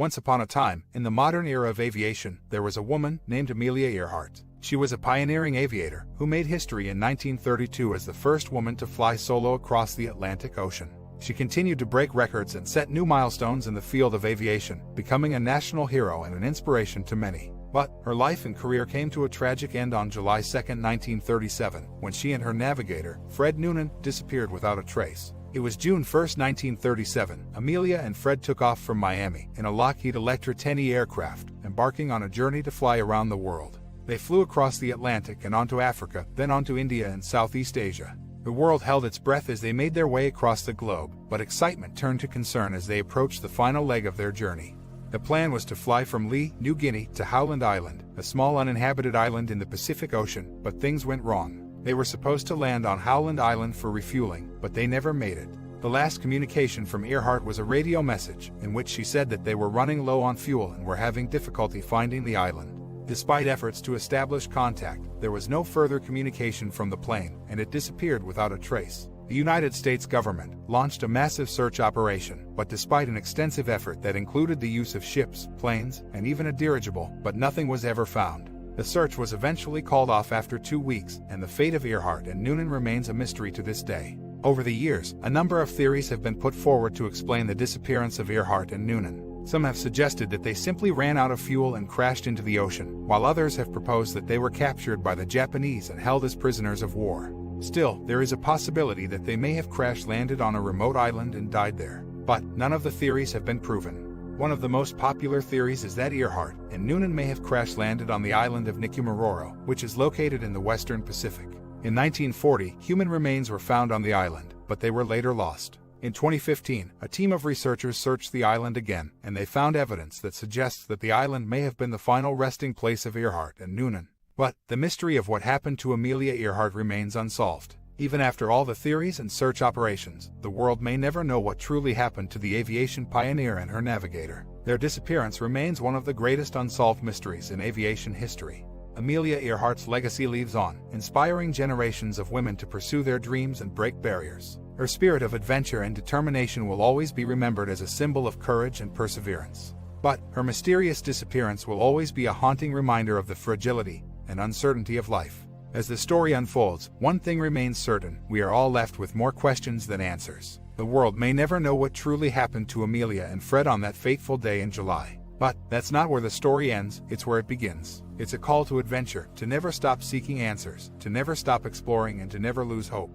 Once upon a time, in the modern era of aviation, there was a woman named Amelia Earhart. She was a pioneering aviator who made history in 1932 as the first woman to fly solo across the Atlantic Ocean. She continued to break records and set new milestones in the field of aviation, becoming a national hero and an inspiration to many. But her life and career came to a tragic end on July 2, 1937, when she and her navigator, Fred Noonan, disappeared without a trace. It was June 1, 1937. Amelia and Fred took off from Miami in a Lockheed Electra 10E aircraft, embarking on a journey to fly around the world. They flew across the Atlantic and onto Africa, then onto India and Southeast Asia. The world held its breath as they made their way across the globe, but excitement turned to concern as they approached the final leg of their journey. The plan was to fly from Lee, New Guinea, to Howland Island, a small uninhabited island in the Pacific Ocean, but things went wrong. They were supposed to land on Howland Island for refueling, but they never made it. The last communication from Earhart was a radio message, in which she said that they were running low on fuel and were having difficulty finding the island. Despite efforts to establish contact, there was no further communication from the plane, and it disappeared without a trace. The United States government launched a massive search operation, but despite an extensive effort that included the use of ships, planes, and even a dirigible, but nothing was ever found. The search was eventually called off after 2 weeks, and the fate of Earhart and Noonan remains a mystery to this day. Over the years, a number of theories have been put forward to explain the disappearance of Earhart and Noonan. Some have suggested that they simply ran out of fuel and crashed into the ocean, while others have proposed that they were captured by the Japanese and held as prisoners of war. Still, there is a possibility that they may have crash-landed on a remote island and died there. But none of the theories have been proven. One of the most popular theories is that Earhart and Noonan may have crash-landed on the island of Nicumaroro, which is located in the western Pacific. In 1940, human remains were found on the island, but they were later lost. In 2015, a team of researchers searched the island again, and they found evidence that suggests that the island may have been the final resting place of Earhart and Noonan. But the mystery of what happened to Amelia Earhart remains unsolved. Even after all the theories and search operations, the world may never know what truly happened to the aviation pioneer and her navigator. Their disappearance remains one of the greatest unsolved mysteries in aviation history. Amelia Earhart's legacy lives on, inspiring generations of women to pursue their dreams and break barriers. Her spirit of adventure and determination will always be remembered as a symbol of courage and perseverance. But her mysterious disappearance will always be a haunting reminder of the fragility and uncertainty of life. As the story unfolds, one thing remains certain: we are all left with more questions than answers. The world may never know what truly happened to Amelia and Fred on that fateful day in July. But that's not where the story ends, it's where it begins. It's a call to adventure, to never stop seeking answers, to never stop exploring, and to never lose hope.